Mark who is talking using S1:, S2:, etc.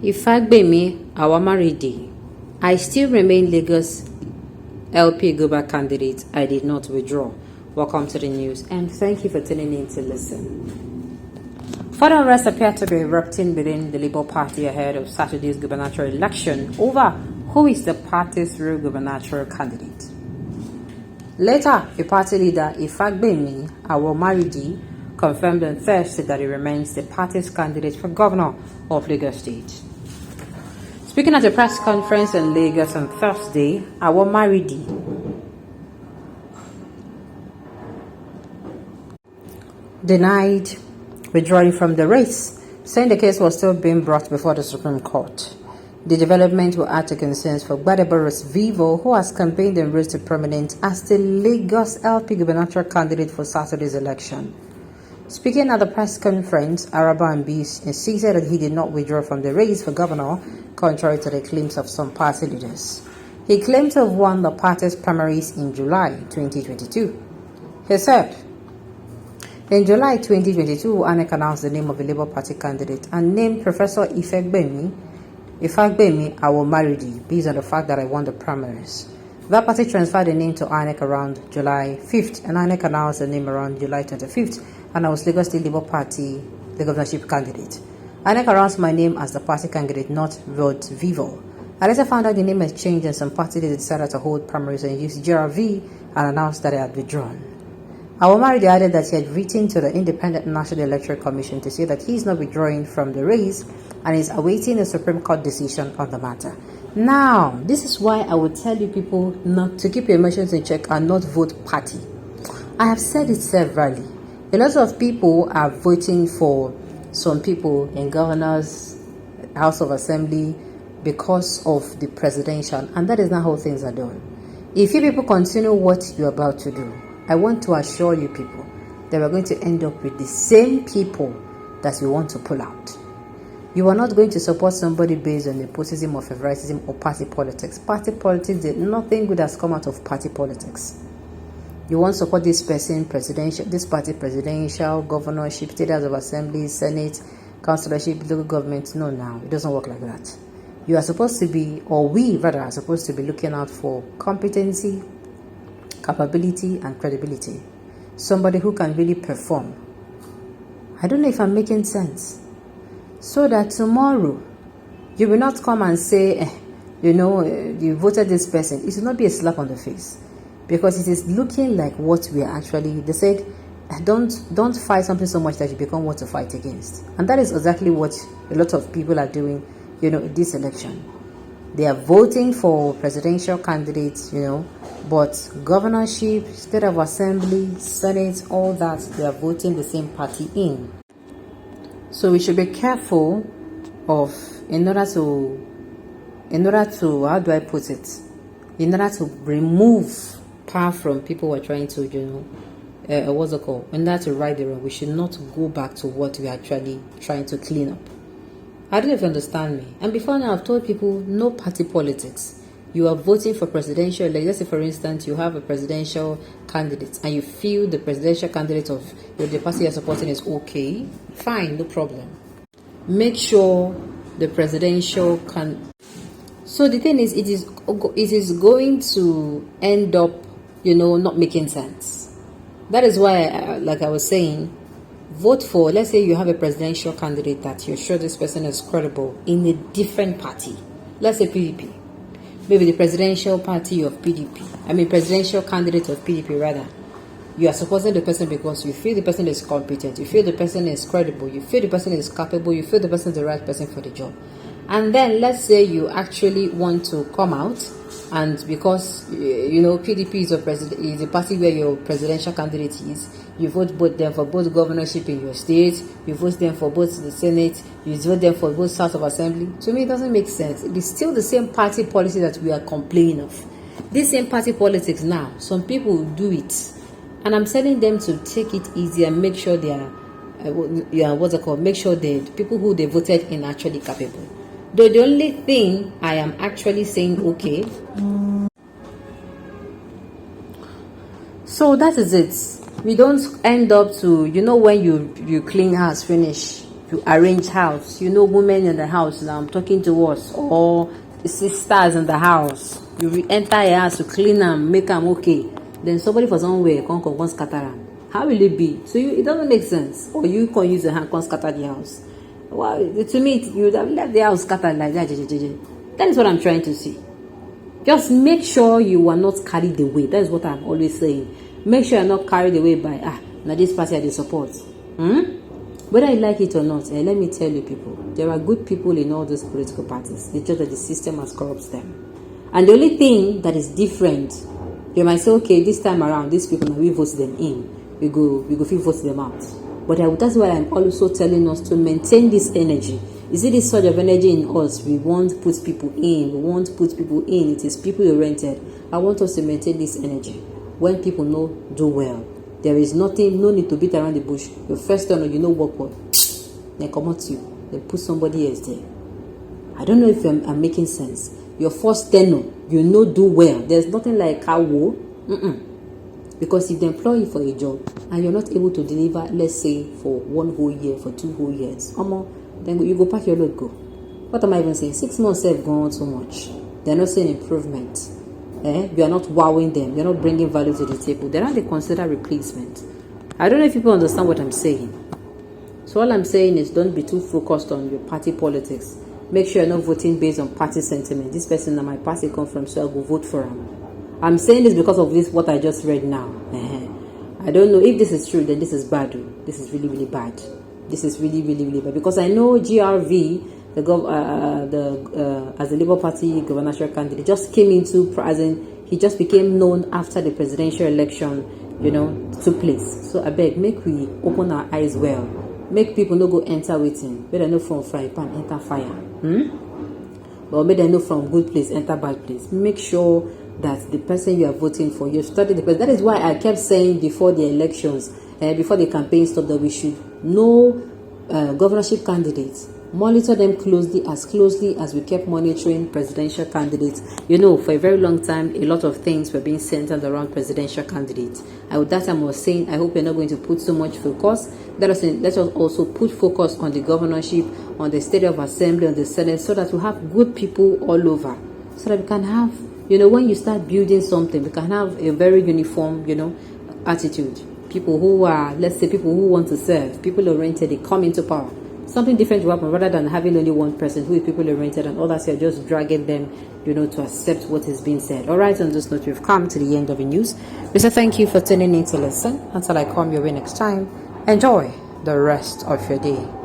S1: Ifagbemi Awamaridi. I still remain Lagos LP Guber candidate. I did not withdraw. Welcome to the news and thank you for tuning in to listen. Further unrest appeared to be erupting within the Labour Party ahead of Saturday's gubernatorial election over who is the party's real gubernatorial candidate. Later, the party leader Ifagbemi Awamaridi confirmed on Thursday that he remains the party's candidate for governor of Lagos State. Speaking at a press conference in Lagos on Thursday, Awamaridi denied withdrawing from the race, saying the case was still being brought before the Supreme Court. The development will add to concerns for Guber Vivo, who has campaigned and rose to prominence as the Lagos LP gubernatorial candidate for Saturday's election. Speaking at the press conference, Araba insisted that he did not withdraw from the race for governor, contrary to the claims of some party leaders. He claimed to have won the party's primaries in July 2022. He said, in July 2022, INEC announced the name of the Labour Party candidate and named Professor Ifagbemi Awamaridi based on the fact that I won the primaries. That party transferred the name to INEC around July 5th, and INEC announced the name around July 25th, and I was Lagos State Labour Party, the governorship candidate. INEC announced my name as the party candidate, not Rod Vivo. I later found out the name had changed and some party leaders decided to hold primaries and use GRV and announced that I had withdrawn. Awamaridi added that he had written to the Independent National Electoral Commission to say that he is not withdrawing from the race and is awaiting a Supreme Court decision on the matter. Now, this is why I would tell you people not to keep your emotions in check and not vote party. I have said it severally. A lot of people are voting for some people in governors, House of Assembly because of the presidential, and that is not how things are done. If you people continue what you're about to do, I want to assure you people that we're going to end up with the same people that you want to pull out. You are not going to support somebody based on nepotism or favoritism or party politics. Party politics, nothing good has come out of party politics. You want to support this person, presidential, this party presidential, governorship, state house of assembly, senate, councillorship, local government. No, now it doesn't work like that. You are supposed to be, or we rather are supposed to be looking out for competency, capability, and credibility. Somebody who can really perform. I don't know if I'm making sense. So that tomorrow, you will not come and say, you voted this person. It will not be a slap on the face. Because it is looking like what we are actually, they said, don't fight something so much that you become what to fight against. And that is exactly what a lot of people are doing, in this election. They are voting for presidential candidates, but governorship, state of assembly, senate, all that, they are voting the same party in. So we should be careful of, in order to, how do I put it? In order to remove power from people who are trying to, what's it called? In order to right the wrong, we should not go back to what we are actually trying to clean up. I don't know if you understand me. And before now, I've told people, no party politics. You are voting for presidential, like let's say for instance, you have a presidential candidate and you feel the presidential candidate of the party you're supporting is okay, fine, no problem. Make sure the presidential So the thing is, it is going to end up, not making sense. That is why, like I was saying, vote for, let's say you have a presidential candidate that you're sure this person is credible in a different party. Let's say PDP. Maybe the presidential party of PDP. Presidential candidate of PDP rather. You are supporting the person because you feel the person is competent. You feel the person is credible. You feel the person is capable. You feel the person is the right person for the job. And then let's say you actually want to come out, and because PDP is a party where your presidential candidate is, you vote both them for both governorship in your state, you vote them for both the senate, you vote them for both House of Assembly. To me, it doesn't make sense. It is still the same party policy that we are complaining of. This same party politics now, some people do it, and I'm telling them to take it easy and make sure they are, make sure the people who they voted in are actually capable. Though the only thing I am actually saying, okay. So that is it. We don't end up to, when you clean house, finish, you arrange house. You know, women in the house now, I'm talking to us, or sisters in the house. You enter a house to clean them, make them okay. Then somebody for somewhere come scatter them. How will it be? So it doesn't make sense. Or you can use the hand, come scatter the house. Well, to me, you would have left the house scattered like that. That is what I'm trying to see. Just make sure you are not carried away. That is what I'm always saying. Make sure you're not carried away by, now this party they support. Whether you like it or not, let me tell you people, there are good people in all those political parties. It's just that the system has corrupted them. And the only thing that is different, you might say, okay, this time around, these people, we vote them in. We go vote them out. But that's why I'm also telling us to maintain this energy. You see this sort of energy in us. We won't put people in. It is people oriented. I want us to maintain this energy. When people do well, there is no need to beat around the bush. Your first turn, work well. Then come out to you. Then put somebody else there. I don't know if I'm making sense. Your first tenure, do well. There's nothing like cow. Because if they employ you for a job and you're not able to deliver, let's say for 1 whole year, for 2 whole years, then you go pack your load, go. What am I even saying? 6 months have gone so much. They're not saying improvement. You are not wowing them. You're not bringing value to the table. They're not consider replacement. I don't know if people understand what I'm saying. So all I'm saying is don't be too focused on your party politics. Make sure you're not voting based on party sentiment. This person that my party come from, so I'll go vote for him. I'm saying this because of what I just read now. I don't know if this is true, then this is bad. This is really, really bad. This is really, really, really bad. Because I know GRV, as the Labour Party gubernatorial candidate, just came into present. He just became known after the presidential election, took place. So I beg, make we open our eyes well. Make people no go enter waiting. Make them know from frying pan enter fire. Or make them know from good place enter bad place. Make sure that the person you are voting for, you study the person. That is why I kept saying before the elections, before the campaign stopped, that we should know governorship candidates, monitor them closely as we kept monitoring presidential candidates. For a very long time, a lot of things were being centered around presidential candidates. That time I was saying, I hope you're not going to put so much focus. Let us also put focus on the governorship, on the state of assembly, on the senate, so that we have good people all over, so that we can have, when you start building something, we can have a very uniform, attitude. People who are, let's say, people who want to serve, people oriented, they come into power. Something different will happen rather than having only one person who is people oriented and others are just dragging them, to accept what is being said. All right, on this note, we've come to the end of the news. We say thank you for tuning in to listen. Until I come your way next time, enjoy the rest of your day.